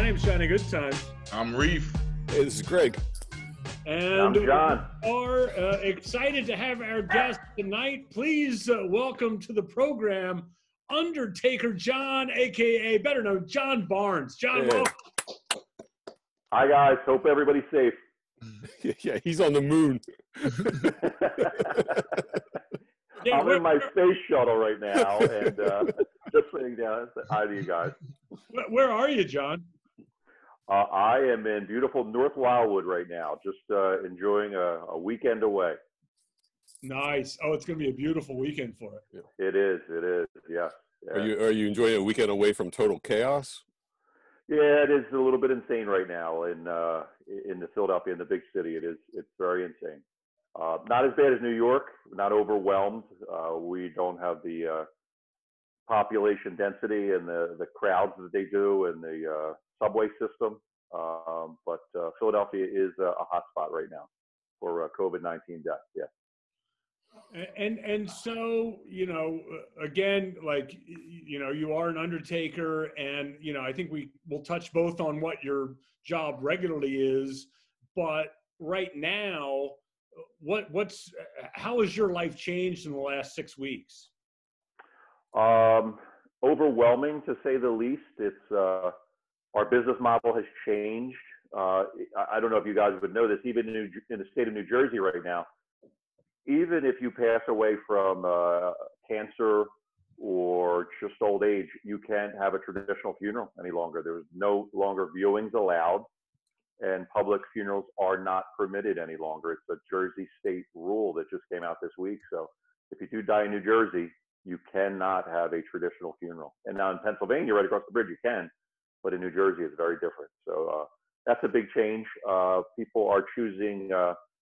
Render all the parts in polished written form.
My name's Johnny Goodtime. I'm Reef. Hey, this is Greg. And I'm John. we are excited to have our guest tonight. Please welcome to the program, Undertaker John, a.k.a. better known John Barnes. John, welcome. Hi, guys. Hope everybody's safe. Yeah, he's on the moon. I'm in my space shuttle right now, and just sitting down. Hi to you guys. Where are you, John? I am in beautiful North Wildwood right now, just enjoying a weekend away. Nice. Oh, it's going to be a beautiful weekend for it. Yeah. It is, yes. Yeah. Are you enjoying a weekend away from total chaos? Yeah, it is a little bit insane right now in the Philadelphia, in the big city. It's very insane. Not as bad as New York, not overwhelmed. We don't have the population density and the crowds that they do and the subway system. But Philadelphia is a hot spot right now for COVID-19 deaths. Yeah. And so, again, like, you are an undertaker, and, I think we'll touch both on what your job regularly is, but right now, how has your life changed in the last 6 weeks? Overwhelming, to say the least. It's our business model has changed. I don't know if you guys would know this, even in the state of New Jersey right now, even if you pass away from cancer or just old age, you can't have a traditional funeral any longer. There's no longer viewings allowed, and public funerals are not permitted any longer. It's a Jersey state rule that just came out this week. So if you do die in New Jersey, you cannot have a traditional funeral. And now in Pennsylvania, right across the bridge, you can, but in New Jersey, it's very different. So that's a big change. People are choosing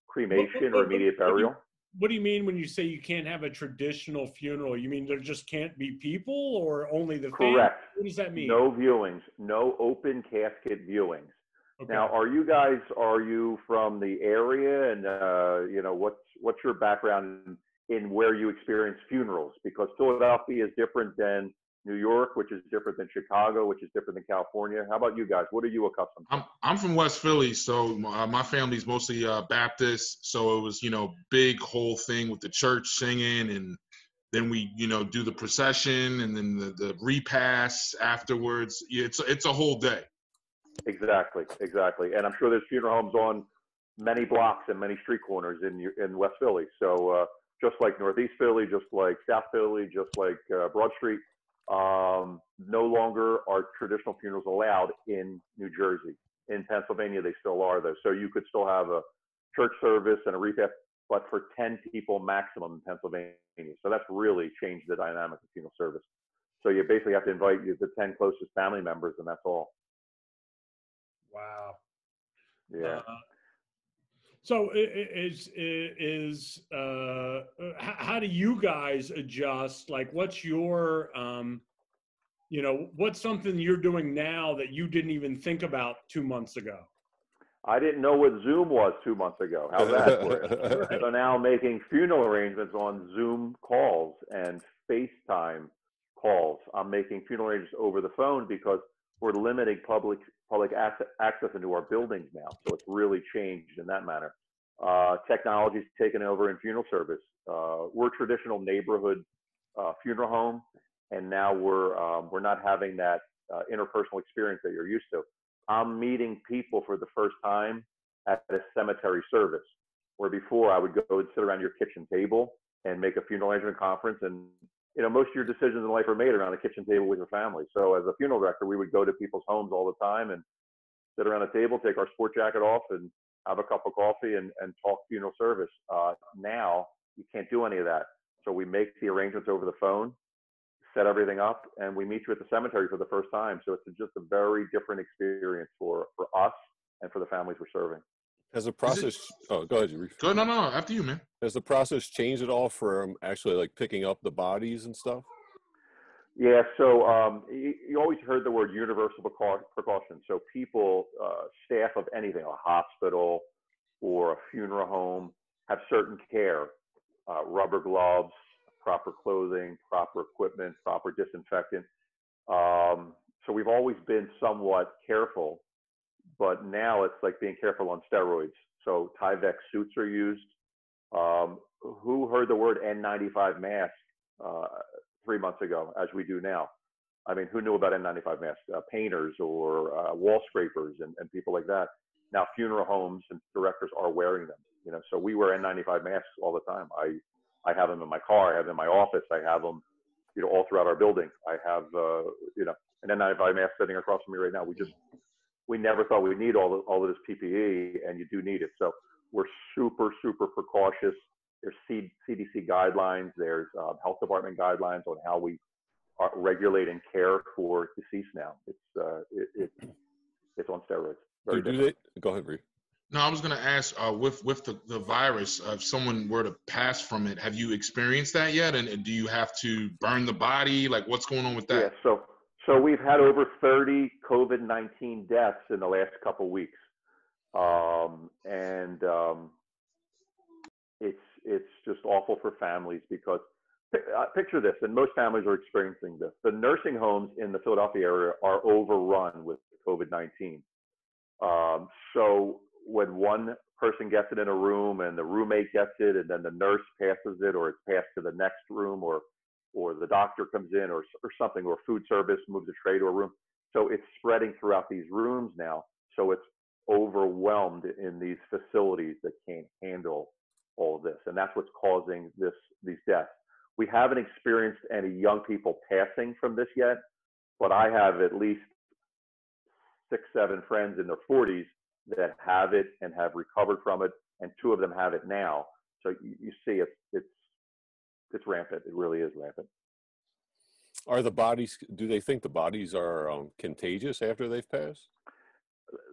cremation or immediate burial. What do you mean when you say you can't have a traditional funeral? You mean there just can't be people, or only the family? Correct. What does that mean? No viewings, no open casket viewings. Okay. Now, are you from the area, and what's your background in where you experience funerals? Because Philadelphia is different than New York, which is different than Chicago, which is different than California. How about you guys? What are you accustomed to? I'm from West Philly, so my family's mostly Baptist. So it was, big whole thing with the church singing, and then we, do the procession, and then the repast afterwards. It's a whole day. Exactly. And I'm sure there's funeral homes on many blocks and many street corners in West Philly. So just like Northeast Philly, just like South Philly, just like Broad Street. No longer are traditional funerals allowed in New Jersey. In Pennsylvania, they still are, though. So you could still have a church service and a repast, but for 10 people maximum in Pennsylvania. So that's really changed the dynamic of funeral service. So you basically have to invite the 10 closest family members, and that's all. Wow. Yeah. So how do you guys adjust? Like, what's your, what's something you're doing now that you didn't even think about 2 months ago? I didn't know what Zoom was 2 months ago. How's that for you? Right. So now I'm making funeral arrangements on Zoom calls and FaceTime calls. I'm making funeral arrangements over the phone because we're limiting public access into our buildings now. So it's really changed in that manner. Technology's taken over in funeral service. We're a traditional neighborhood funeral home, and now we're not having that interpersonal experience that you're used to. I'm meeting people for the first time at a cemetery service, where before I would go and sit around your kitchen table and make a funeral arrangement conference, and most of your decisions in life are made around the kitchen table with your family. So as a funeral director, we would go to people's homes all the time and sit around a table, take our sport jacket off, and have a cup of coffee and talk funeral service. Now you can't do any of that. So we make the arrangements over the phone, set everything up, and we meet you at the cemetery for the first time. So it's just a very different experience for us and for the families we're serving. Has the process? Go ahead, Reef. Go no, after you, man. Has the process changed at all for actually like picking up the bodies and stuff? Yeah, so you always heard the word universal precautions. So people, staff of anything, a hospital or a funeral home, have certain care, rubber gloves, proper clothing, proper equipment, proper disinfectant. So we've always been somewhat careful, but now it's like being careful on steroids. So Tyvek suits are used. Who heard the word N95 mask 3 months ago, as we do now? I mean, who knew about N95 masks? Painters or wall scrapers and people like that. Now, funeral homes and directors are wearing them. You know, so we wear N95 masks all the time. I have them in my car. I have them in my office. I have them, you know, all throughout our building. I have, you know, an N95 mask sitting across from me right now. We never thought we'd need all of this PPE, and you do need it. So we're super, super precautious. There's CDC guidelines. There's health department guidelines on how we regulate and care for deceased now. It's on steroids. Go ahead, Reed. No, I was going to ask, with the virus, if someone were to pass from it, have you experienced that yet? And do you have to burn the body? Like, what's going on with that? Yeah, so we've had over 30 COVID-19 deaths in the last couple of weeks. It's just awful for families because picture this, and most families are experiencing this. The nursing homes in the Philadelphia area are overrun with COVID-19. So when one person gets it in a room and the roommate gets it and then the nurse passes it, or it's passed to the next room, or the doctor comes in or something, or food service moves a tray to a room. So it's spreading throughout these rooms now. So it's overwhelmed in these facilities that can't handle all of this. And that's what's causing these deaths. We haven't experienced any young people passing from this yet, but I have at least 6, 7 friends in their 40s that have it and have recovered from it, and 2 of them have it now. So you see it's rampant. It really is rampant. Do they think the bodies are contagious after they've passed?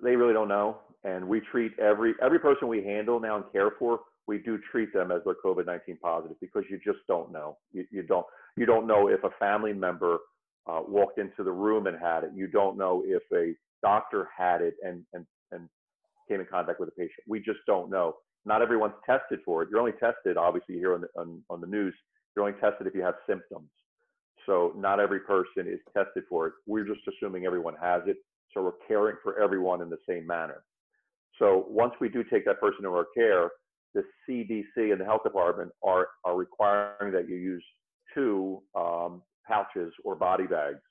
They really don't know. And we treat every person we handle now and care for, we do treat them as they're COVID-19 positive, because you just don't know. You don't know if a family member walked into the room and had it. You don't know if a doctor had it and came in contact with a patient. We just don't know. Not everyone's tested for it. You're only tested, obviously, here on the news. You're only tested if you have symptoms. So not every person is tested for it. We're just assuming everyone has it. So we're caring for everyone in the same manner. So once we do take that person into our care, the CDC and the health department are requiring that you use 2 pouches or body bags.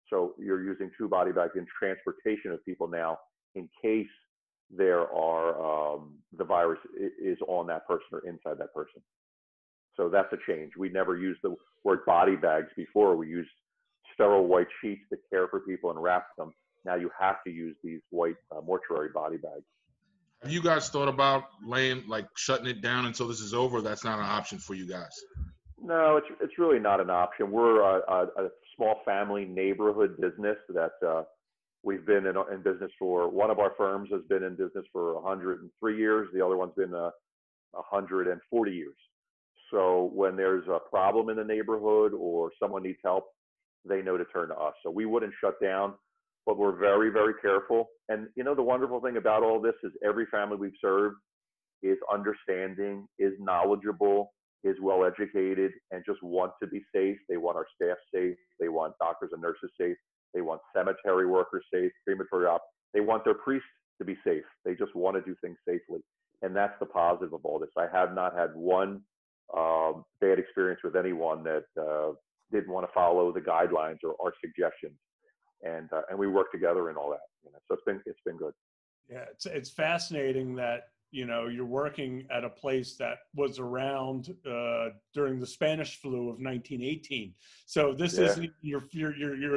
So you're using 2 body bags in transportation of people now, in case there are the virus is on that person or inside that person. So that's a change. We never used the word body bags before. We used sterile white sheets to care for people and wrap them. Now you have to use these white mortuary body bags. Have you guys thought about shutting it down until this is over? That's not an option for you guys. No, it's really not an option. We're a small family neighborhood business that we've been in business for. One of our firms has been in business for 103 years. The other one's been 140 years. So when there's a problem in the neighborhood or someone needs help, they know to turn to us. So we wouldn't shut down, but we're very, very careful. And you know, the wonderful thing about all this is every family we've served is understanding, is knowledgeable, is well educated, and just want to be safe. They want our staff safe. They want doctors and nurses safe. They want cemetery workers safe, crematory op. They want their priests to be safe. They just want to do things safely. And that's the positive of all this. I have not had one bad experience with anyone that didn't want to follow the guidelines or our suggestions. And we work together in all that. You know, so it's been good. Yeah, it's fascinating that, you know, you're working at a place that was around during the Spanish flu of 1918. So this isn't your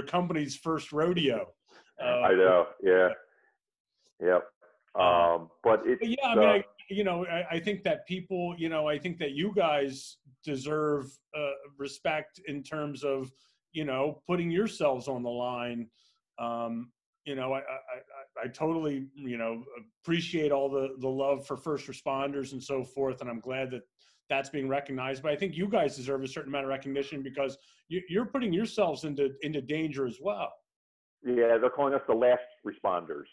company's first rodeo. I know. Yeah. Yep. But yeah, I mean, I think that people, I think that you guys deserve respect in terms of, putting yourselves on the line. I totally, appreciate all the love for first responders and so forth. And I'm glad that that's being recognized. But I think you guys deserve a certain amount of recognition because you're putting yourselves into danger as well. Yeah, they're calling us the last responders.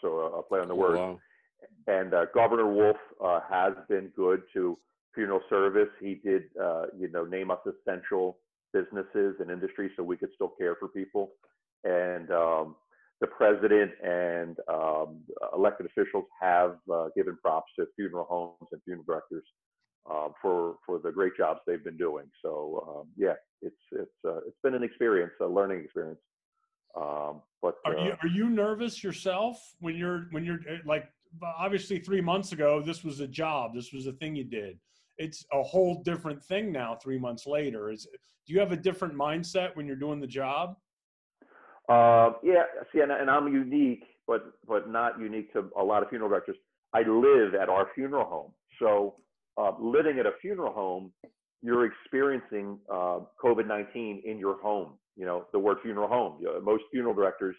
So I'll play on the word. Wow. And Governor Wolf has been good to funeral service. He did, name us essential businesses and industries so we could still care for people. and the president and elected officials have given props to funeral homes and funeral directors for the great jobs they've been doing. So yeah, it's been an experience, a learning experience. But are you nervous yourself when you're like, obviously 3 months ago this was a job, this was a thing you did. It's a whole different thing now 3 months later. Do you have a different mindset when you're doing the job? Yeah, see, and I'm unique, but not unique to a lot of funeral directors. I live at our funeral home, so living at a funeral home, you're experiencing COVID-19 in your home. You know, the word funeral home. Most funeral directors,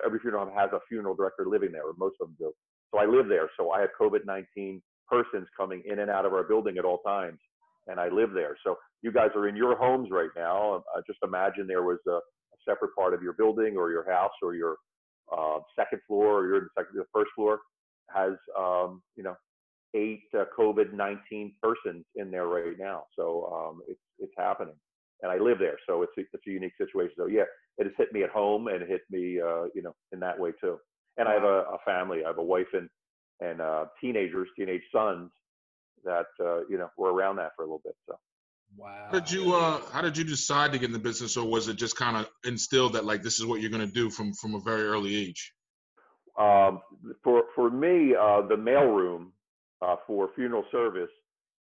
every funeral home has a funeral director living there, or most of them do. So I live there, so I have COVID-19 persons coming in and out of our building at all times, and I live there. So you guys are in your homes right now. Just imagine there was a separate part of your building or your house or your second floor, or you're the first floor has 8 COVID-19 persons in there right now. So it's happening, and I live there, so it's a unique situation. So yeah, it has hit me at home, and it hit me in that way too. And I have a family. I have a wife and teenage sons that were around that for a little bit. So. Wow. How did you decide to get in the business, or was it just kind of instilled that like this is what you're going to do from a very early age? For me, the mailroom for funeral service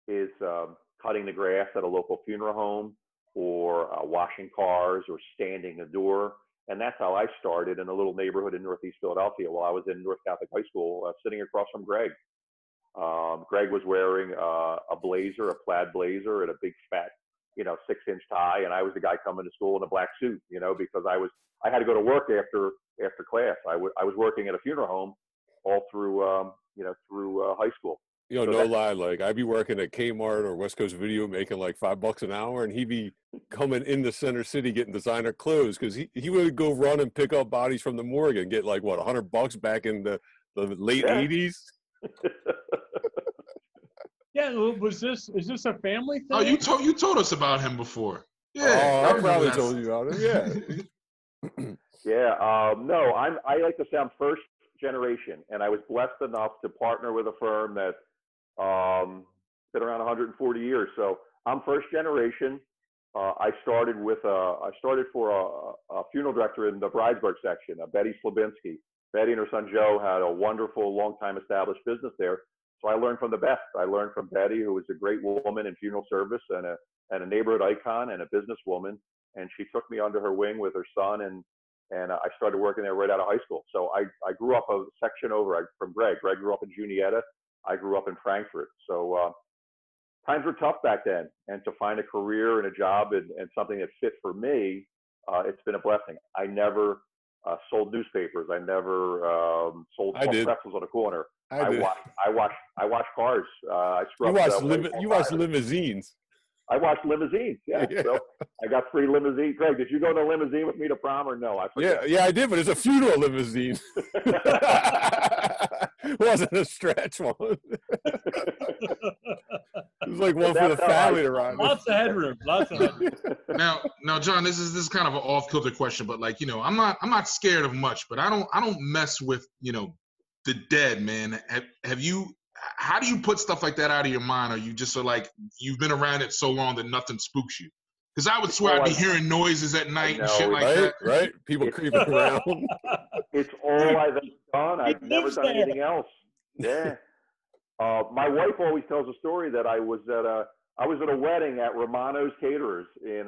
is cutting the grass at a local funeral home, or washing cars, or standing the door. And that's how I started in a little neighborhood in Northeast Philadelphia while I was in North Catholic High School, sitting across from Greg. Greg was wearing a blazer, a plaid blazer, and a big fat, 6-inch tie, and I was the guy coming to school in a black suit, because I had to go to work after class. I was working at a funeral home all through high school. So no lie, like I'd be working at Kmart or West Coast Video making like $5 an hour, and he'd be coming into Center City getting designer clothes because he would go run and pick up bodies from the morgue and get like what $100 back in the late 80s. Yeah, is this a family thing? Oh, you told us about him before. Yeah, I probably told you about him. Yeah. Yeah. No, I like to say I'm first generation, and I was blessed enough to partner with a firm that been around 140 years. So I'm first generation. I started for a funeral director in the Bridesburg section, Betty Slabinski. Betty and her son Joe had a wonderful, long-time established business there. So I learned from the best. I learned from Betty, who was a great woman in funeral service and a neighborhood icon and a businesswoman. And she took me under her wing with her son, and I started working there right out of high school. So I grew up a section over from Greg. Greg grew up in Juniata. I grew up in Frankford. So times were tough back then, and to find a career and a job and something that fit for me, it's been a blessing. I never sold newspapers. I never sold pretzels on a corner. I washed cars. I scrubbed. You watched limousines. I watched limousines. Yeah. So I got 3 limousines. Greg, did you go in a limousine with me to prom or no? Yeah, I did, but it's a funeral limousine. It wasn't a stretch one. It was like one for the family to ride. Lots of headroom. Now, John, this is kind of an off-kilter question, but like, I'm not scared of much, but I don't mess with, the dead, man. How do you put stuff like that out of your mind? Or you just so like you've been around it so long that nothing spooks you? Because I would swear I'd be hearing noises at night and shit like that. Right? People creeping around. It's all I've done. I've never done anything else. Yeah. My wife always tells a story that I was at a wedding at Romano's Caterers in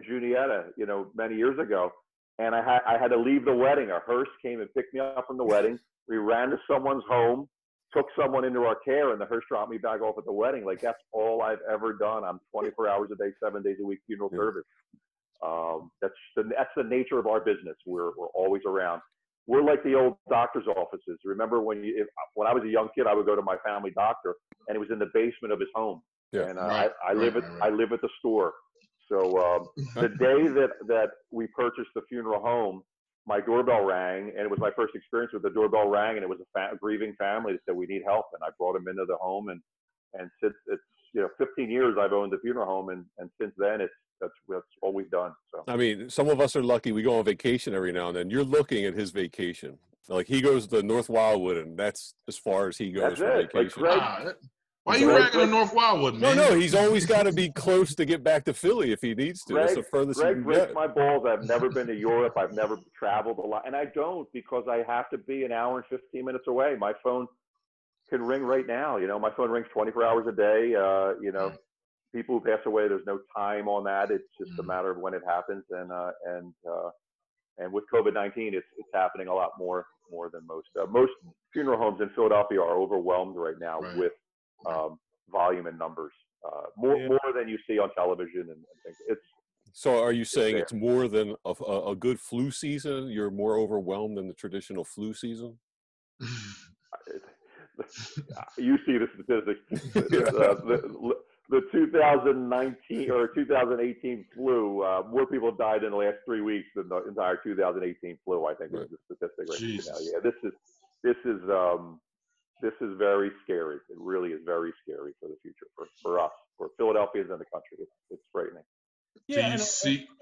Juniata, many years ago, and I had to leave the wedding. A hearse came and picked me up from the wedding. We ran to someone's home, took someone into our care, and the hearse dropped me back off at the wedding. Like, that's all I've ever done. I'm 24 hours a day, 7 days a week funeral service. That's the nature of our business. We're always around. We're like the old doctor's offices. Remember when I was a young kid, I would go to my family doctor, and it was in the basement of his home. Yeah. And I live at the store. So the day that we purchased the funeral home, my doorbell rang, and it was my first experience with the doorbell rang, and it was a grieving family that said we need help, and I brought them into the home, and since it's 15 years I've owned the funeral home, and since then it's That's all we've done. So I mean, some of us are lucky. We go on vacation every now and then. You're looking at his vacation. Like he goes to North Wildwood, and that's as far as he goes that's for it. Like vacation. Greg, Why are you ragging on North Wildwood, man? No, he's always got to be close to get back to Philly if he needs to. That's the furthest he can breaks get. my balls. I've never been to Europe. I've never traveled a lot, and I don't because I have to be an hour and 15 minutes away. My phone can ring right now. You know, my phone rings 24 hours a day. You know, people who pass away, there's no time on that. It's just a matter of when it happens. And with COVID-19, it's happening a lot more than most. Most funeral homes in Philadelphia are overwhelmed right now with volume and numbers, more than you see on television and things. So are you saying it's more than a good flu season? You're more overwhelmed than the traditional flu season? You see the statistics. The 2019 or 2018 flu, more people died in the last 3 weeks than the entire 2018 flu. I think is the statistic right now. Yeah, this is very scary. It really is very scary for the future for us, for Philadelphians and the country. It's frightening. Yeah.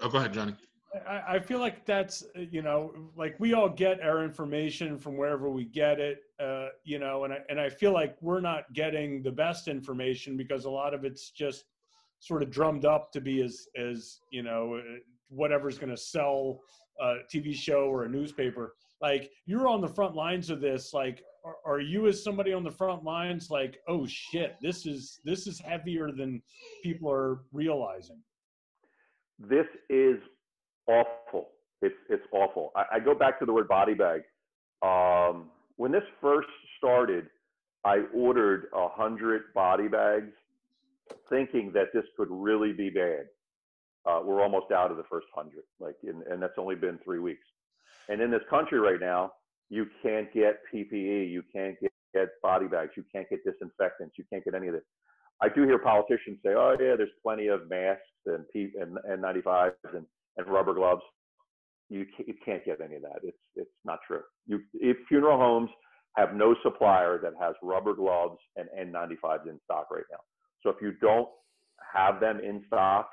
Go ahead, Johnny. I feel like that's, you know, like we all get our information from wherever we get it, you know, and I feel like we're not getting the best information because a lot of it's just sort of drummed up to be as you know, whatever's going to sell a TV show or a newspaper. Like you're on the front lines of this. Like, are you as somebody on the front lines like, oh shit, this is heavier than people are realizing? This is awful. It's awful. I go back to the word body bag. When this first started, I ordered 100 body bags thinking that this could really be bad. We're almost out of the first 100, and that's only been 3 weeks. And in this country right now, you can't get PPE, you can't get body bags, you can't get disinfectants, you can't get any of this. I do hear politicians say, oh yeah, there's plenty of masks and N95s and rubber gloves. You can't get any of that. It's not true. If funeral homes have no supplier that has rubber gloves and N95s in stock right now. So if you don't have them in stock,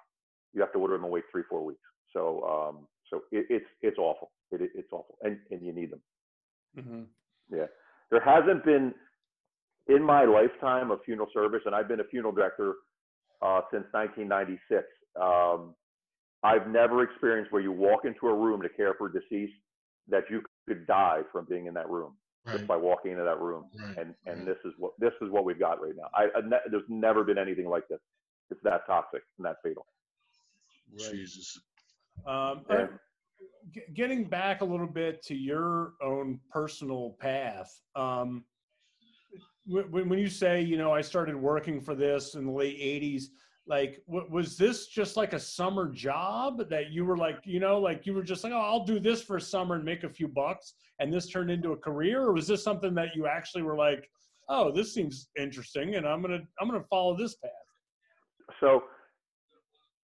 you have to order them and wait 3-4 weeks. So it's awful. It's awful, and you need them. Mm-hmm. Yeah, there hasn't been in my lifetime of funeral service, and I've been a funeral director since 1996. I've never experienced where you walk into a room to care for a deceased that you could die from being in that room just by walking into that room. And this is what we've got right now. There's never been anything like this. It's that toxic and that fatal. Right. Jesus. Getting back a little bit to your own personal path, when you say, you know, I started working for this in the late 80s, like, was this just like a summer job that you were like, you know, like you were just like, oh, I'll do this for a summer and make a few bucks, and this turned into a career? Or was this something that you actually were like, oh, this seems interesting and I'm gonna follow this path? So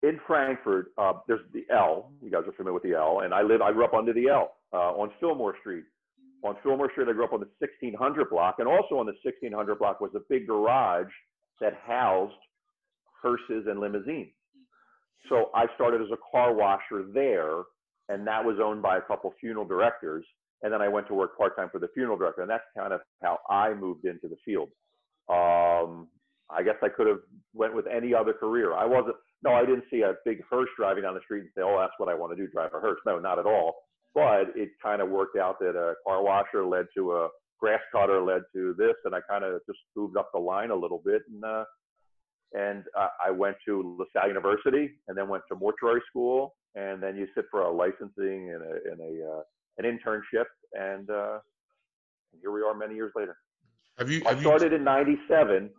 in Frankford, there's the L. You guys are familiar with the L, and I grew up under the L on Fillmore Street. On Fillmore Street, I grew up on the 1600 block, and also on the 1600 block was a big garage that housed hearses and limousines. So I started as a car washer there, and that was owned by a couple funeral directors. And then I went to work part-time for the funeral director, and that's kind of how I moved into the field. I guess I could have went with any other career. I didn't see a big hearse driving down the street and say, oh, that's what I want to do, drive a hearse. No, not at all. But it kind of worked out that a car washer led to a grass cutter, led to this, and I kind of just moved up the line a little bit. And I went to LaSalle University, and then went to mortuary school, and then you sit for a licensing and an internship, and here we are many years later. I started in '97.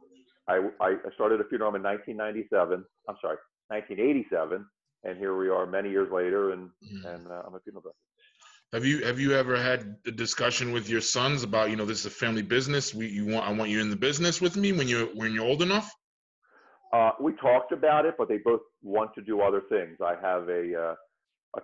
I started a funeral home in 1997. I'm sorry, 1987, and here we are many years later, and I'm a funeral director. Have you ever had a discussion with your sons about, you know, this is a family business? I want you in the business with me when you're old enough? We talked about it, but they both want to do other things. I have a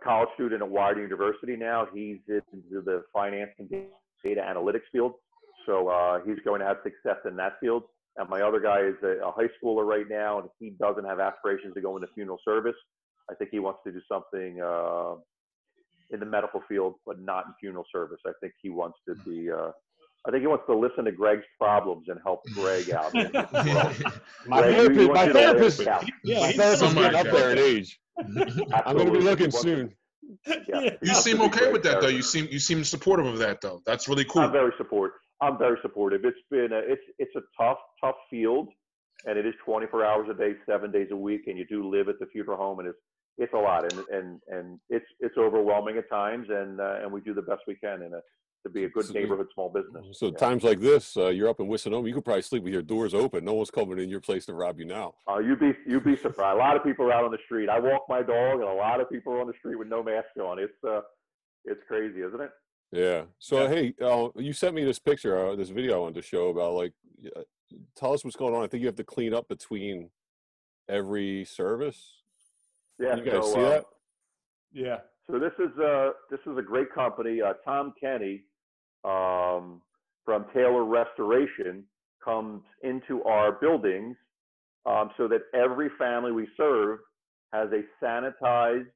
college student at Wired University now. He's into the finance and data analytics field, so he's going to have success in that field. And my other guy is a high schooler right now, and he doesn't have aspirations to go into funeral service. I think he wants to do something in the medical field, but not in funeral service. I think he wants to be. I think he wants to listen to Greg's problems and help Greg out. My Greg, therapist Yeah, getting up there in age. I'm going to be looking soon. Yeah. You seem okay with that, though. You seem supportive of that, though. That's really cool. I'm very supportive. It's been it's a tough field, and it is 24 hours a day, 7 days a week, and you do live at the funeral home, and it's a lot, and it's overwhelming at times, and we do the best we can to be a good neighborhood small business. So times like this, you're up in Wissinomah, you could probably sleep with your doors open. No one's coming in your place to rob you now. You'd be surprised. A lot of people are out on the street. I walk my dog, and a lot of people are on the street with no mask on. It's crazy, isn't it? Yeah. So hey, you sent me this picture, this video I wanted to show about. Like, tell us what's going on. I think you have to clean up between every service. Yeah. You guys see that? Yeah. So this is a great company. Tom Kenny from Taylor Restoration comes into our buildings so that every family we serve has a sanitized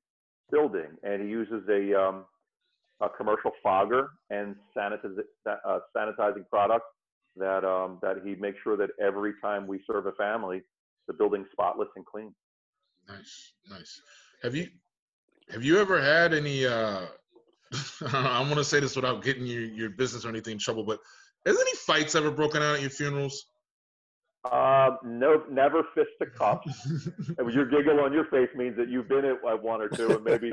building, and he uses a commercial fogger and sanitizing products that he makes sure that every time we serve a family, the building's spotless and clean. Nice. Have you ever had any I want to say this without getting your business or anything in trouble, but has any fights ever broken out at your funerals? No, never fisticuffs. Your giggle on your face means that you've been at one or two, and maybe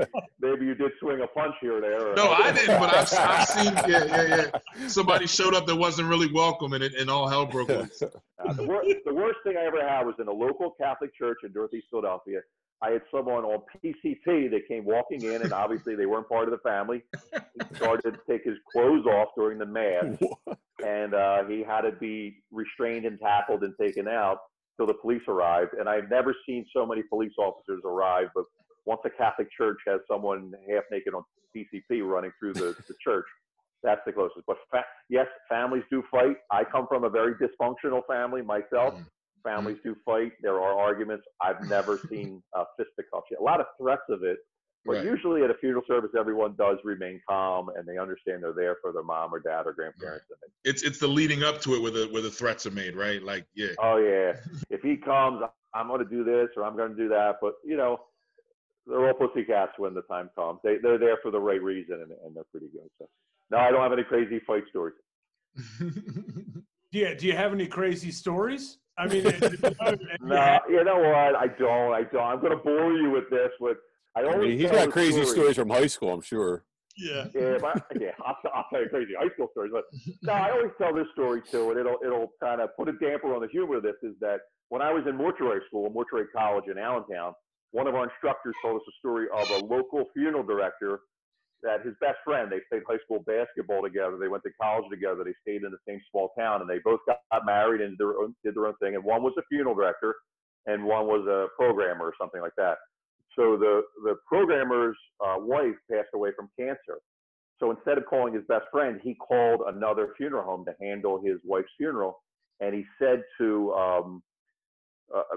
you did swing a punch here or there. No, I didn't, but I've seen somebody showed up that wasn't really welcome, and all hell broke loose. The worst thing I ever had was in a local Catholic church in Northeast Philadelphia. I had someone on PCP that came walking in, and obviously they weren't part of the family. He started to take his clothes off during the mass, and he had to be restrained and tackled and taken out till the police arrived. And I've never seen so many police officers arrive, but once a Catholic church has someone half naked on PCP running through the church, that's the closest. But yes, families do fight. I come from a very dysfunctional family myself. Families do fight. There are arguments. I've never seen fisticuffs yet. A lot of threats of it, but usually at a funeral service, everyone does remain calm and they understand they're there for their mom or dad or grandparents. Right. It's the leading up to it where the threats are made, right? Like, yeah. Oh yeah. If he comes, I'm going to do this or I'm going to do that. But they're all pussycats when the time comes. They're there for the right reason and they're pretty good. So no, I don't have any crazy fight stories. Yeah. Do you have any crazy stories? I mean, no, you know what? I don't. I'm going to bore you with this. He's got crazy stories from high school, I'm sure. Yeah. I'll tell you crazy high school stories. But no, I always tell this story too, and it'll kind of put a damper on the humor of this. Is that when I was in mortuary school, mortuary college in Allentown, one of our instructors told us a story of a local funeral director that his best friend, they played high school basketball together. They went to college together. They stayed in the same small town, and they both got married and did their own thing. And one was a funeral director, and one was a programmer or something like that. So the programmer's wife passed away from cancer. So instead of calling his best friend, he called another funeral home to handle his wife's funeral. And he said to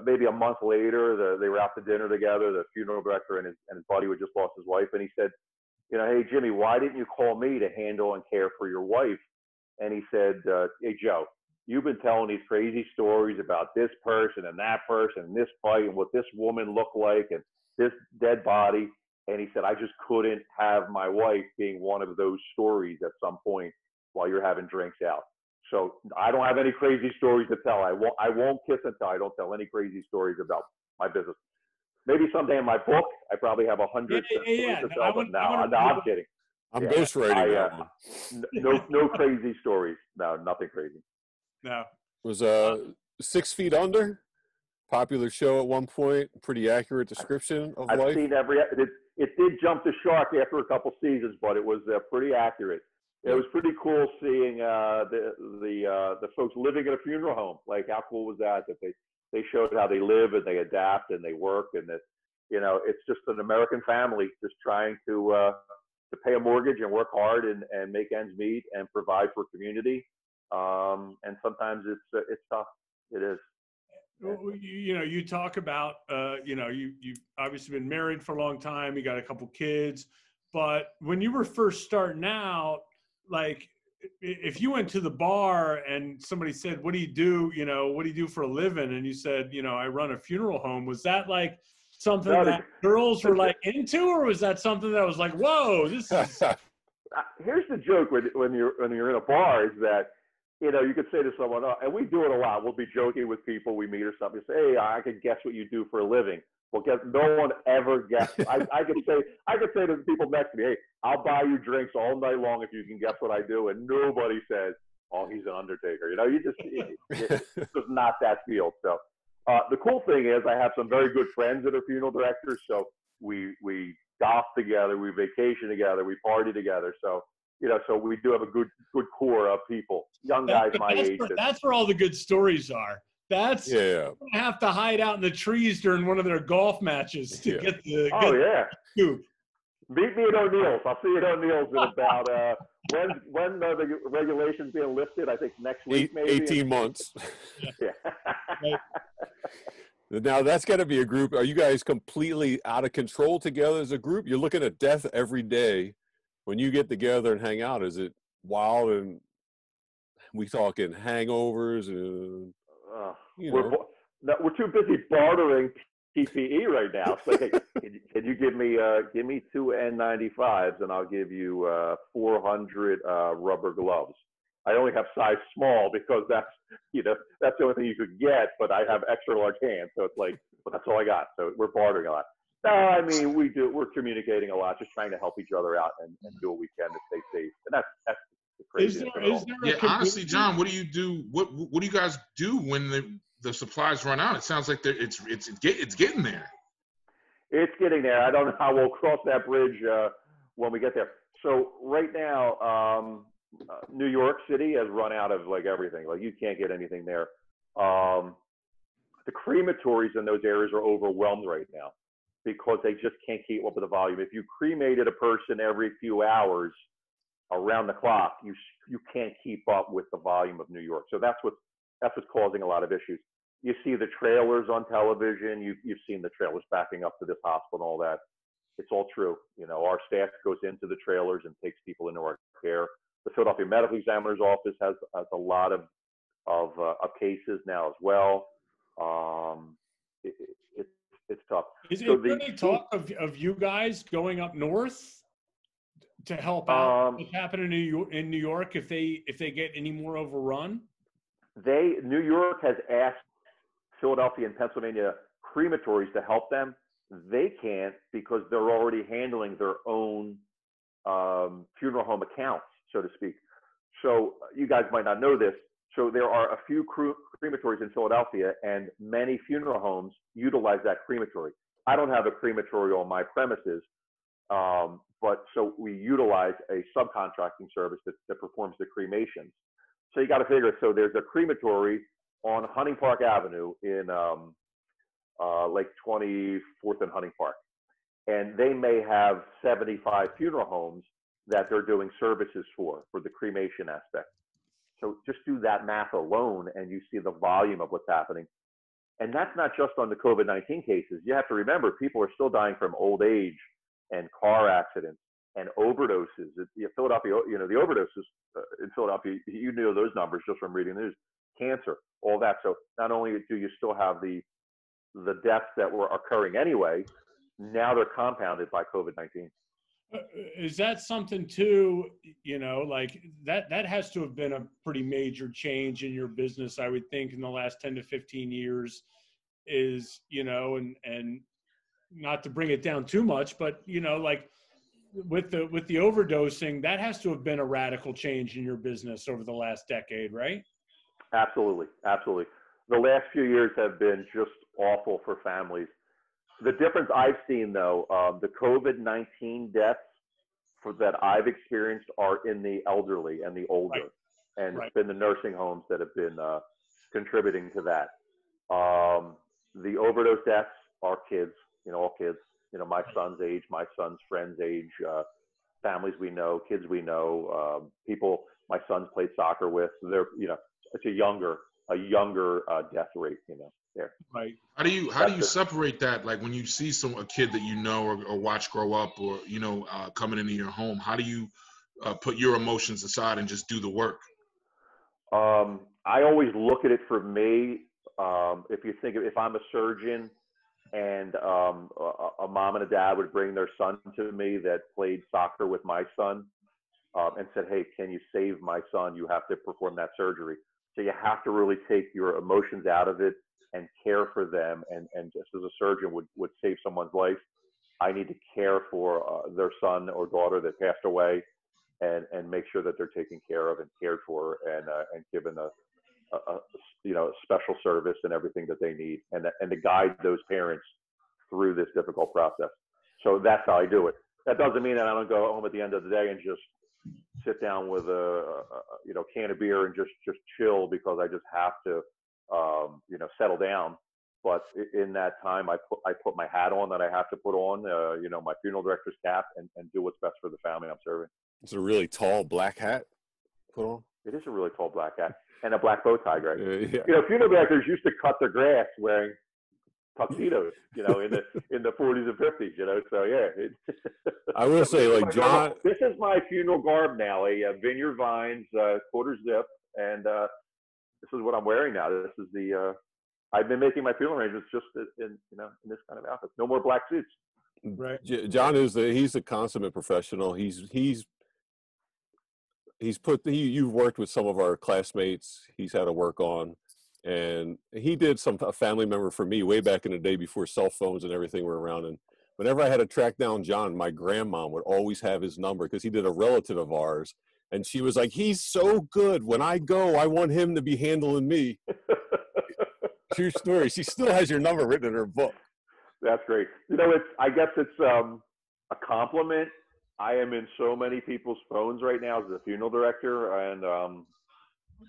maybe a month later, they were out to dinner together, the funeral director and his buddy who had just lost his wife, and he said, hey, Jimmy, why didn't you call me to handle and care for your wife? And he said, hey, Joe, you've been telling these crazy stories about this person and that person and this fight and what this woman looked like and this dead body. And he said, I just couldn't have my wife being one of those stories at some point while you're having drinks out. So I don't have any crazy stories to tell. I won't kiss and tell. I don't tell any crazy stories about my business. Maybe someday in my book, I probably have 100 stories to tell, but I'm kidding. I'm ghostwriting that one. No crazy stories. No, nothing crazy. No. Was 6 Feet Under, popular show at one point, pretty accurate description of life. I've seen it did jump the shark after a couple seasons, but it was pretty accurate. It was pretty cool seeing the folks living in a funeral home. Like, how cool was that they showed how they live and they adapt and they work, and that it's just an American family just trying to pay a mortgage and work hard and make ends meet and provide for community. And sometimes it's tough. It is. You talk about, you've obviously been married for a long time. You got a couple kids, but when you were first starting out, like if you went to the bar and somebody said, what do you do? What do you do for a living? And you said, I run a funeral home. Was that like something that girls were like into, or was that something that was like, whoa, this is. Here's the joke when you're in a bar is that, you could say to someone, and we do it a lot. We'll be joking with people we meet or something. Say, hey, I can guess what you do for a living. Well, no one ever guessed. I could say to the people next to me, hey, I'll buy you drinks all night long if you can guess what I do, and nobody says, oh, he's an Undertaker. It's just not that field. So the cool thing is I have some very good friends that are funeral directors. So we golf together, we vacation together, we party together. So so we do have a good core of people, young guys my age. That's where all the good stories are. That's yeah. You're gonna have to hide out in the trees during one of their golf matches to get the scoop. Meet me at O'Neill's. I'll see you at O'Neill's in about when the regulations being lifted. I think next week, maybe 18 months. Yeah. Right. Now that's got to be a group. Are you guys completely out of control together as a group? You're looking at death every day. When you get together and hang out, is it wild? And we talking hangovers and we're too busy bartering PPE right now. So hey, can you give me 2 N95s and I'll give you 400 rubber gloves. I only have size small because that's the only thing you could get, but I have extra large hands, so it's like, well, that's all I got. So we're bartering a lot. No, I mean we're communicating a lot, just trying to help each other out and do what we can to stay safe. And that's the crazy. Honestly, John, what do you do? What do you guys do when the supplies run out? It sounds like it's getting there. It's getting there. I don't know how we'll cross that bridge when we get there. So right now, New York City has run out of like everything. Like you can't get anything there. The crematories in those areas are overwhelmed right now because they just can't keep up with the volume. If you cremated a person every few hours around the clock, you can't keep up with the volume of New York. So that's what's causing a lot of issues. You see the trailers on television. You've seen the trailers backing up to this hospital and all that. It's all true. Our staff goes into the trailers and takes people into our care. The Philadelphia Medical Examiner's Office has a lot of cases now as well. It's tough. Is there any talk of you guys going up north to help out what's happening in New York if they get any more overrun? New York has asked Philadelphia and Pennsylvania crematories to help them. They can't because they're already handling their own funeral home accounts, so to speak. So you guys might not know this. So there are a few crematories in Philadelphia, and many funeral homes utilize that crematory. I don't have a crematory on my premises, but so we utilize a subcontracting service that performs the cremations. So you got to figure. So there's a crematory on Hunting Park Avenue in like 24th and Hunting Park, and they may have 75 funeral homes that they're doing services for the cremation aspect. So just do that math alone and you see the volume of what's happening. And that's not just on the COVID-19 cases. You have to remember people are still dying from old age and car accidents and overdoses. Philadelphia, the overdoses in Philadelphia, you know those numbers just from reading the news. Cancer, all that. So not only do you still have the deaths that were occurring anyway, now they're compounded by COVID-19. Is that something too, like that has to have been a pretty major change in your business, I would think, in the last 10 to 15 years is, and not to bring it down too much, but, like with the overdosing, that has to have been a radical change in your business over the last decade, right? Absolutely. Absolutely. The last few years have been just awful for families. The difference I've seen, though, the COVID-19 deaths that I've experienced are in the elderly and the older. Right. And It's been the nursing homes that have been contributing to that. The overdose deaths are kids, all kids, my son's age, my son's friend's age, families we know, kids we know, people my son's played soccer with. They're, it's a younger death rate, there. Right. How do you separate that? Like when you see a kid that you know or watch grow up, or coming into your home, how do you put your emotions aside and just do the work? I always look at it for me. If you think if I'm a surgeon and a mom and a dad would bring their son to me that played soccer with my son and said, "Hey, can you save my son? You have to perform that surgery." So you have to really take your emotions out of it and care for them. And just as a surgeon would save someone's life, I need to care for their son or daughter that passed away, and make sure that they're taken care of and cared for, and given a special service and everything that they need, and to guide those parents through this difficult process. So that's how I do it. That doesn't mean that I don't go home at the end of the day and just sit down with a can of beer and just chill because I just have to settle down. But in that time, I put my hat on that I have to put on, my funeral director's cap, and do what's best for the family I'm serving. It's a really tall black hat put on. It is a really tall black hat and a black bow tie, Greg. Yeah. Funeral directors used to cut their grass wearing tuxedos, in the 40s and 50s, So yeah. I will say, like John, this is my funeral garb now: a vineyard vines, quarter zip, and this is what I'm wearing now. This is the. I've been making my funeral arrangements just in this kind of outfit. No more black suits. Right. John he's a consummate professional. You've worked with some of our classmates he's had to work on, and he did a family member for me way back in the day before cell phones and everything were around. And whenever I had to track down John, my grandma would always have his number because he did a relative of ours, and she was like, "He's so good. When I go, I want him to be handling me." True story. She still has your number written in her book. That's great. I guess it's a compliment. I am in so many people's phones right now as a funeral director, and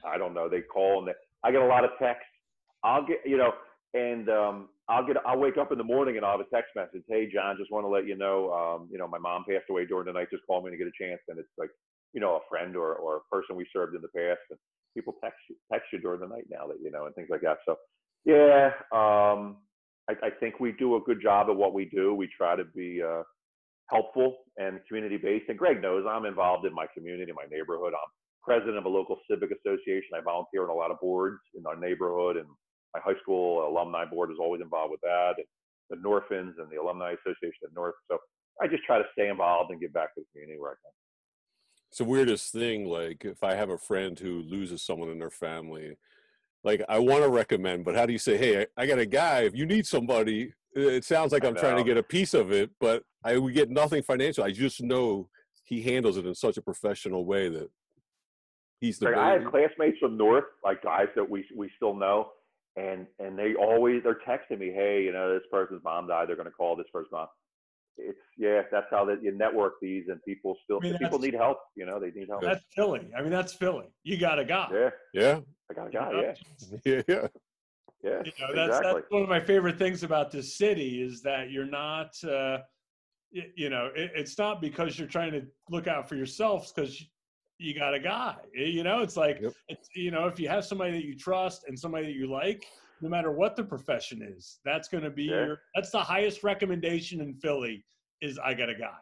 I don't know. They call and I get a lot of texts. I'll wake up in the morning and I'll have a text message. "Hey, John, just want to let you know, my mom passed away during the night. Just call me to get a chance." And it's like, a friend or a person we served in the past. And people text you during the night now that and things like that. So yeah, I think we do a good job at what we do. We try to be helpful and community-based. And Greg knows I'm involved in my community, my neighborhood. I'm president of a local civic association. I volunteer on a lot of boards in our neighborhood, and my high school alumni board is always involved with that, and the Northins and the Alumni Association at North. So I just try to stay involved and give back to the community where I can. It's the weirdest thing. Like if I have a friend who loses someone in their family, like I want to recommend, but how do you say, "Hey, I got a guy, if you need somebody"? It sounds like I'm trying to get a piece of it, but we get nothing financial. I just know he handles it in such a professional way that he's the. I have classmates from North, like guys that we still know, and they're texting me, "Hey, this person's mom died. They're going to call this person's mom." That's how that you network these, and people people need help. They need help. That's Philly. That's Philly. You got a guy. Yeah. I got a guy. Yeah. Yeah, that's one of my favorite things about this city is that you're not, it's not because you're trying to look out for yourself, because you got a guy. It's like, if you have somebody that you trust and somebody that you like, no matter what the profession is, that's going to be that's the highest recommendation in Philly is I got a guy.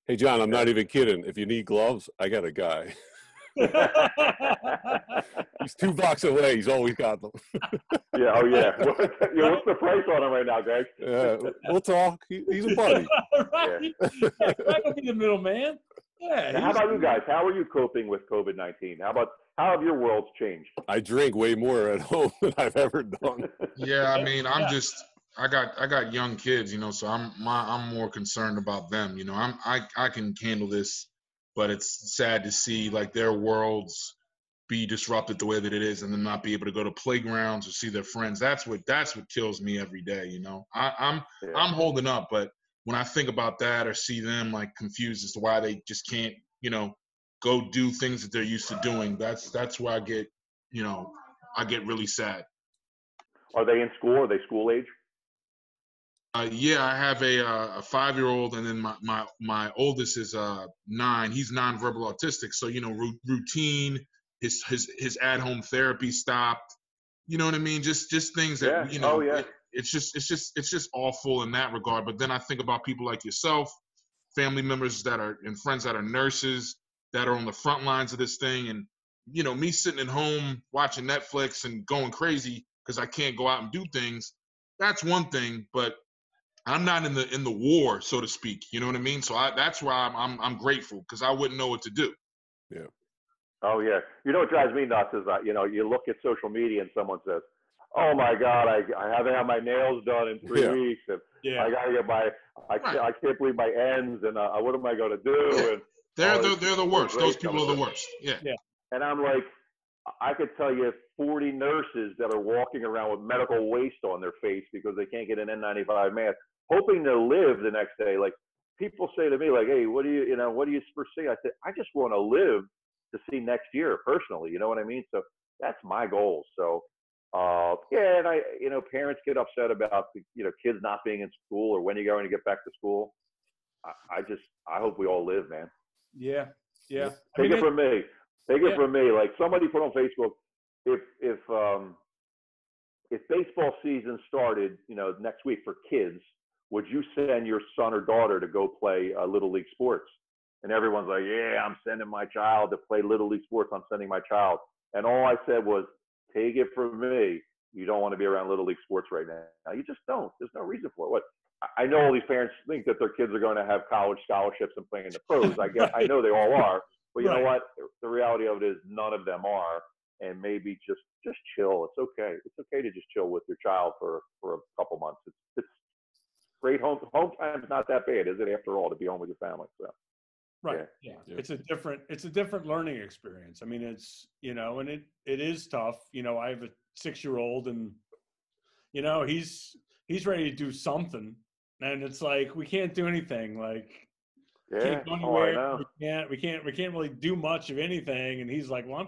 Hey, John, I'm not even kidding. If you need gloves, I got a guy. He's 2 blocks away. He's always got them. Yeah. Oh, yeah. What's the price on him right now, Greg? We'll talk. He's a buddy. Right. Greg will be the middleman. Yeah. Now, how about you guys? How are you coping with COVID-19? How have your worlds changed? I drink way more at home than I've ever done. Yeah, I got young kids, so I'm more concerned about them. I can handle this, but it's sad to see like their worlds be disrupted the way that it is, and then not be able to go to playgrounds or see their friends. That's what kills me every day. I'm holding up, but when I think about that or see them like confused as to why they just can't, go do things that they're used to doing, that's where I get really sad. Are they in school? Are they school age? Yeah, I have a 5-year-old, and then my oldest is 9. He's nonverbal autistic, so routine. His at-home therapy stopped. You know what I mean? Just things that Yeah. Oh, yeah. it's just awful in that regard. But then I think about people like yourself, family members that are and friends that are nurses that are on the front lines of this thing, and me sitting at home watching Netflix and going crazy because I can't go out and do things. That's one thing, but I'm not in the war, so to speak. You know what I mean? So that's why I'm grateful, because I wouldn't know what to do. Yeah. Oh, yeah. You know what drives me nuts is that, you look at social media and someone says, oh, my God, I haven't had my nails done in 3 weeks. And I got to get I can't believe my ends. And what am I going to do? Yeah. And they're the worst. Those people are the worst. Yeah. And I'm like, I could tell you 40 nurses that are walking around with medical waste on their face because they can't get an N95 mask, hoping to live the next day. Like, people say to me, like, hey, what do you foresee? I said, I just want to live to see next year personally. You know what I mean? So that's my goal. So, and parents get upset about kids not being in school or when you're going to get back to school. I hope we all live, man. Yeah. Take it from me. Like somebody put on Facebook, if baseball season started, next week for kids, would you send your son or daughter to go play Little League sports? And everyone's like, yeah, I'm sending my child to play Little League sports. I'm sending my child. And all I said was, take it from me, you don't want to be around Little League sports right now. You just don't. There's no reason for it. I know all these parents think that their kids are going to have college scholarships and playing in the pros. I know they all are. But you know what? The reality of it is none of them are. And maybe just chill. It's okay. It's okay to just chill with your child for a couple months. It's great. Home time's not that bad, is it? After all, to be home with your family. So. Right. Yeah. It's a different learning experience. I mean, it's, and it is tough. I have a 6-year-old and, he's ready to do something. And it's like, we can't do anything. Like, can't go anywhere. We can't really do much of anything. And he's like, well,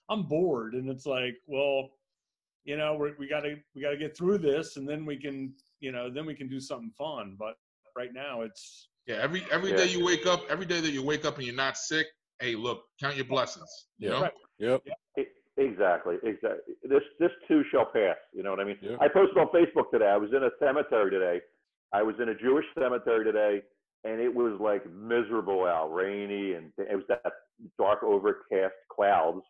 I'm bored. And it's like, well, we gotta get through this, and then we can do something fun. But right now it's, every day you wake up, every day that you wake up and you're not sick, hey, look, count your blessings. You know? Right. Yep. Exactly. This too shall pass. You know what I mean? Yep. I posted on Facebook today. I was in a cemetery today. I was in a Jewish cemetery today, and it was like miserable out, rainy, and it was that dark overcast clouds,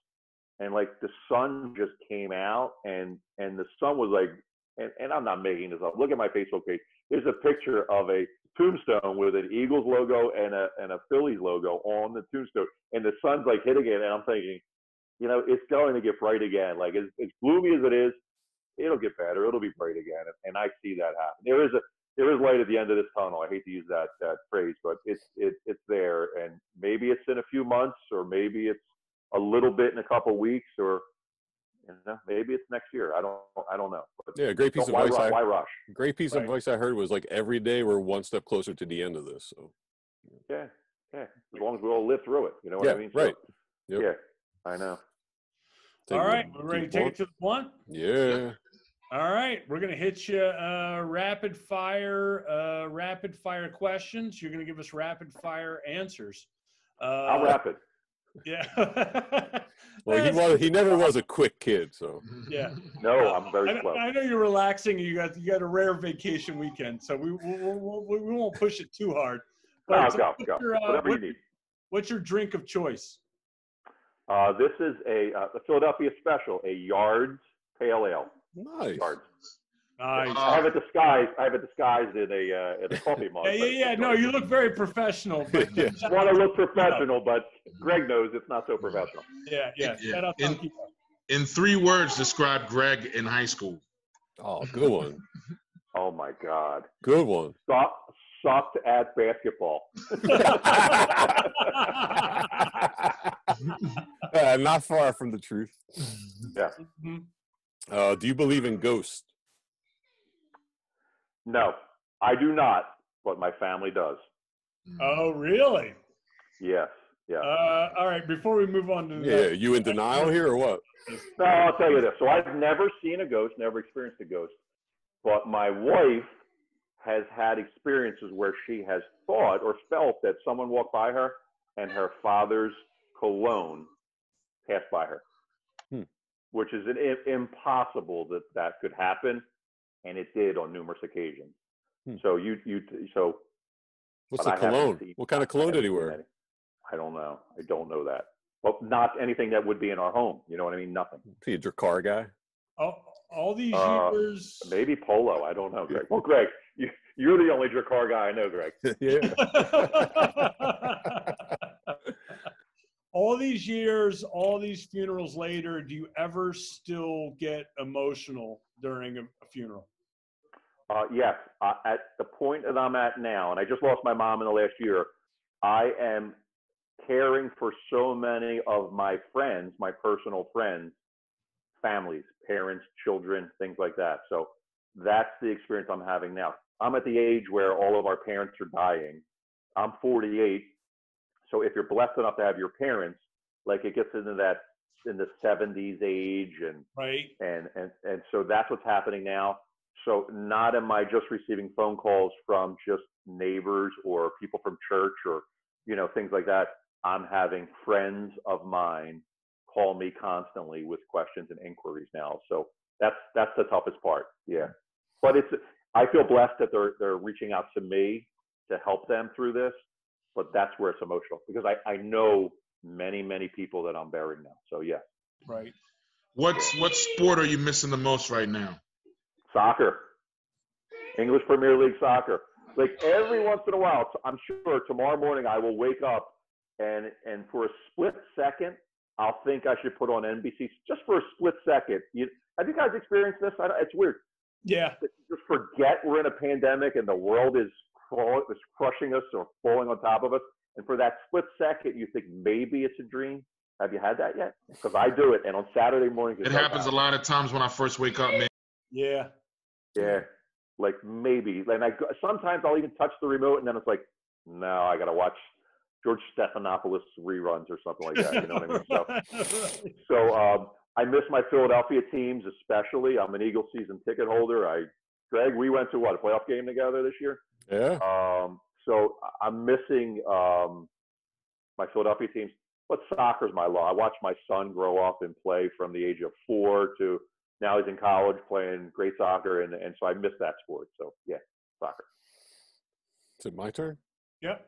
and like the sun just came out, and the sun was like, and I'm not making this up. Look at my Facebook page. There's a picture of a tombstone with an Eagles logo and a Phillies logo on the tombstone, and the sun's like hitting it, and I'm thinking, it's going to get bright again. Like as gloomy as it is, it'll get better. It'll be bright again, and I see that happen. There is light at the end of this tunnel. I hate to use that phrase, but it's there, and maybe it's in a few months, or maybe it's a little bit in a couple weeks, or maybe it's next year. I don't know. But great piece of advice. Why rush? Great piece of advice I heard was like every day we're one step closer to the end of this. So yeah. As long as we all live through it, you know what I mean? Right. So, yeah, I know. All right, we're ready to take it to the blunt? Yeah. All right, we're gonna hit you rapid fire questions. You're gonna give us rapid fire answers. I'm rapid. Yeah. Well, he never was a quick kid, so. Yeah. No, I'm very slow. I know you're relaxing. You got a rare vacation weekend, so we won't push it too hard. But go. Whatever you need. What's your drink of choice? This is a Philadelphia special, a Yards Pale Ale. Nice. Yards. Nice. I have it disguised in a coffee mug. Yeah. No, you look very professional. But I want to look professional, but Greg knows it's not so professional. Yeah. Shout out to in 3 words, describe Greg in high school. Oh, good one. Oh my God. Good one. Sucked at basketball. Not far from the truth. Yeah. Mm-hmm. Do you believe in ghosts? No, I do not, but my family does. Oh, really? Yes. Yeah. All right. Before we move on to you in denial here or what? No, I'll tell you this. So I've never seen a ghost, never experienced a ghost, but my wife has had experiences where she has thought or felt that someone walked by her and her father's cologne passed by her. which is impossible that could happen, and it did on numerous occasions. So so. What's the cologne? What kind of cologne did he wear? I don't know. I don't know that. Well, not anything that would be in our home. You know what I mean? Nothing. Is he a Drakkar guy? All these years. Maybe Polo. I don't know, Greg. Well, Greg, you're the only Drakkar guy I know, Greg. Yeah. All these years, all these funerals later, do you ever still get emotional during a funeral? Yes. At the point that I'm at now, and I just lost my mom in the last year, I am caring for so many of my friends, my personal friends, families, parents, children, things like that. So that's the experience I'm having now. I'm at the age where all of our parents are dying. I'm 48. So if you're blessed enough to have your parents, like it gets into that in the 70s age and right. And so that's what's happening now. So not am I just receiving phone calls from just neighbors or people from church or, things like that. I'm having friends of mine call me constantly with questions and inquiries now. So that's the toughest part. Yeah. But I feel blessed that they're reaching out to me to help them through this, but that's where it's emotional because I know many, many people that I'm burying now. So yeah. Right. What sport are you missing the most right now? Soccer. English Premier League soccer. Like every once in a while, I'm sure tomorrow morning I will wake up and for a split second, I'll think I should put on NBC just for a split second. Have you guys experienced this? It's weird. Yeah. Just forget we're in a pandemic and the world is crushing us or falling on top of us. And for that split second, you think maybe it's a dream. Have you had that yet? Because I do it. And on Saturday mornings, it happens a lot of times when I first wake up, man. Yeah. Yeah. Like maybe. And sometimes I'll even touch the remote and then it's like, no, I got to watch George Stephanopoulos reruns or something like that. You know what I mean? So I miss my Philadelphia teams, especially. I'm an Eagles season ticket holder. Greg, we went to a playoff game together this year? Yeah. So I'm missing my Philadelphia teams. But soccer's my law. I watched my son grow up and play from the age of 4 to now he's in college playing great soccer. And so I miss that sport. So, yeah, soccer. Is it my turn? Yep.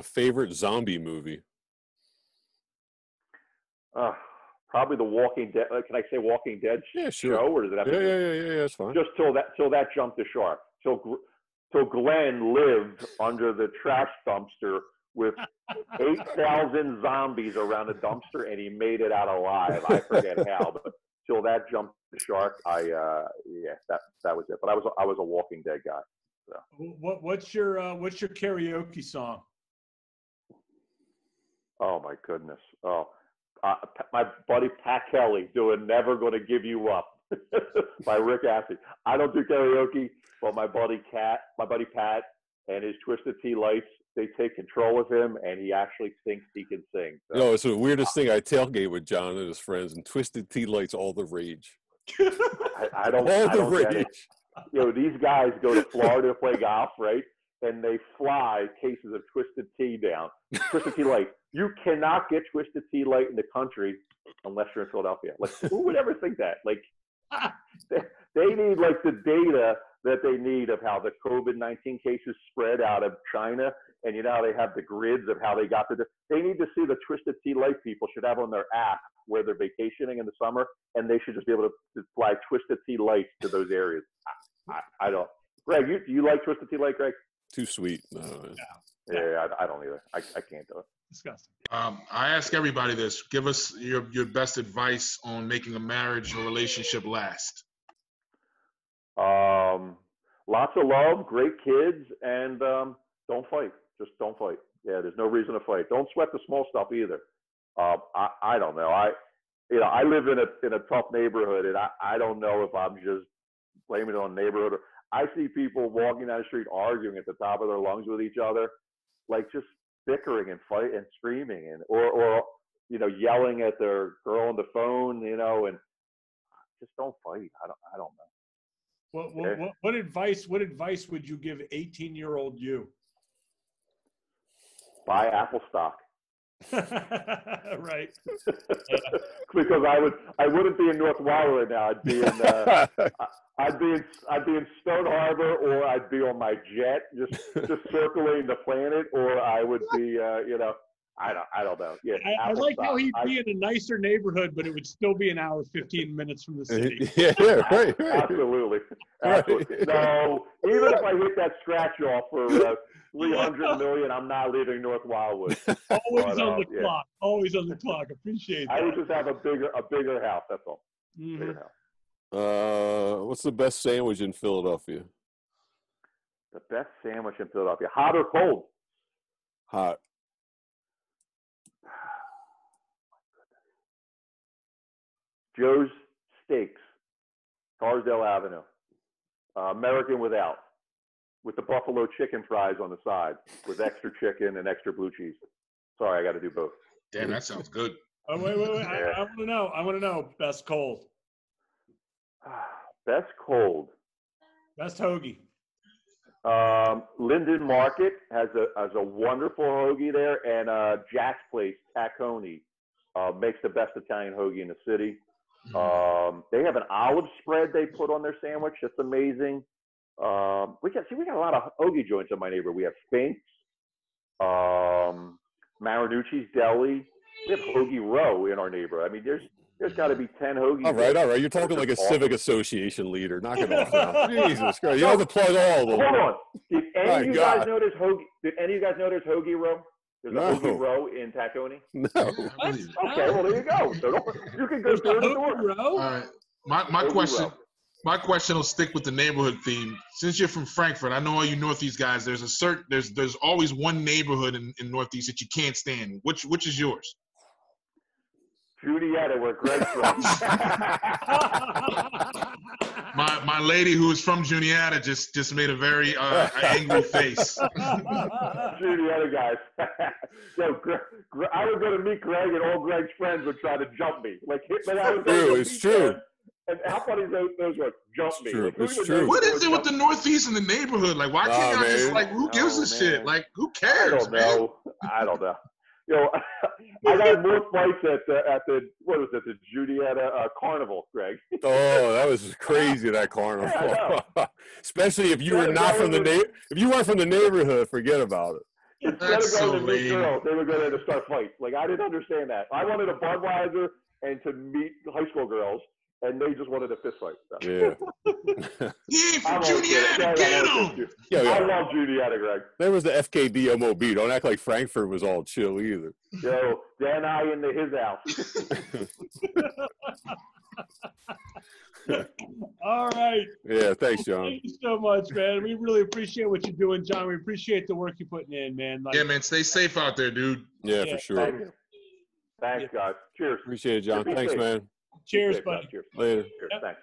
Favorite zombie movie? Probably The Walking Dead. Can I say Walking Dead Yeah, sure. show? Or does it have to Yeah, that's fine. Just till that jumped the shark. So Glenn lived under the trash dumpster with 8,000 zombies around the dumpster, and he made it out alive. I forget how, but till that jumped the shark, that was it. But I was a Walking Dead guy. So. What's your karaoke song? Oh my goodness! Oh, my buddy Pat Kelly doing "Never Gonna Give You Up" by Rick Astley. I don't do karaoke, but my buddy Pat, and his Twisted Tea Lights, they take control of him, and he actually thinks he can sing. So, it's the weirdest thing. I tailgate with John and his friends, and Twisted Tea Lights all the rage. I don't get it. These guys go to Florida to play golf, right? And they fly cases of Twisted Tea down. Twisted Tea Light. You cannot get Twisted Tea Light in the country unless you're in Philadelphia. Like, who would ever think that? Like, they need like the data that they need of how the COVID-19 cases spread out of China, and how they have the grids of how they got to they need to see the Twisted Tea Light people should have on their app where they're vacationing in the summer, and they should just be able to fly Twisted Tea Lights to those areas. I don't. Greg, do you like Twisted Tea Light, Greg? Too sweet. No. Yeah, I don't either. I can't do it. Disgusting. I ask everybody this. Give us your best advice on making a marriage or relationship last. Lots of love, great kids, and don't fight. Just don't fight. Yeah, there's no reason to fight. Don't sweat the small stuff either. I don't know. I live in a tough neighborhood, and I don't know if I'm just blaming it on neighborhood. I see people walking down the street arguing at the top of their lungs with each other, like just bickering and fight and screaming and or yelling at their girl on the phone, and just don't fight. I don't know. What advice would you give 18-year-old you? Buy Apple stock. Right. Because I wouldn't be in North Walla right now. I'd be in Stone Harbor, or I'd be on my jet just circling the planet, or I would be I don't know. Yeah, I like how he'd be in a nicer neighborhood, but it would still be an hour 15 minutes from the city. Yeah, right. Absolutely. No, even if I hit that scratch off for 300 million, I'm not leaving North Wildwood. Always on the clock. Always on the clock. Appreciate that. I would just have a bigger house. That's all. Mm-hmm. Bigger house. What's the best sandwich in Philadelphia? The best sandwich in Philadelphia, hot or cold? Hot. Joe's Steaks, Carsdale Avenue, American without, with the buffalo chicken fries on the side, with extra chicken and extra blue cheese. Sorry, I got to do both. Damn, that sounds good. Oh, wait. Yeah. I want to know. Best cold. Best cold. Best hoagie. Linden Market has a wonderful hoagie there, and Jack's Place, Tacony, makes the best Italian hoagie in the city. They have an olive spread they put on their sandwich. That's amazing. We got a lot of hoagie joints in my neighborhood. We have Spinks, Marinucci's Deli. We have Hoagie Row in our neighborhood. I mean, there's got to be 10 hoagies. All right. You're talking like a civic association leader. Knock it off now. Jesus Christ. You have to plug all of them. Hold on. Did any of you guys know there's Hoagie Row? There's a Hoagie Row in Tacony? No. Okay, well, there you go. So you can go through the door. All right. My question will stick with the neighborhood theme. Since you're from Frankfurt, I know all you Northeast guys. There's always one neighborhood in Northeast that you can't stand. Which is yours? Julietta, where Greg's from. My lady who is from Juniata just made a very angry face. Julietta guys. Yo, I would go to meet Greg, and all Greg's friends would try to jump me. It's true. And how funny those were? Jump me. It's true. What is it with the Northeast and the neighborhood? Like, why can't y'all just who gives a shit? Like, who cares? I don't know. I got more fights at the Julietta Carnival, Greg. Oh, that was crazy, that carnival. Especially if you were not from if you weren't from the neighborhood, forget about it. Instead of going to meet girls, they would go there to start fights. Like, I didn't understand that. I wanted a Budweiser and to meet high school girls, and they just wanted a fist fight. So. Yeah. Yeah, from Julietta, get him! I love Julietta, Greg. There was the FKD MOB. Don't act like Frankfurt was all chill either. Yo, Dan I into his house. All right. Yeah, thanks, John. Thank you so much, man. We really appreciate what you're doing, John. We appreciate the work you're putting in, man. Yeah, man. Stay safe out there, dude. Yeah, for sure. Thanks, guys. Cheers. Appreciate it, John. Thanks, man. Cheers, buddy. Cheers. Later. Cheers. Thanks.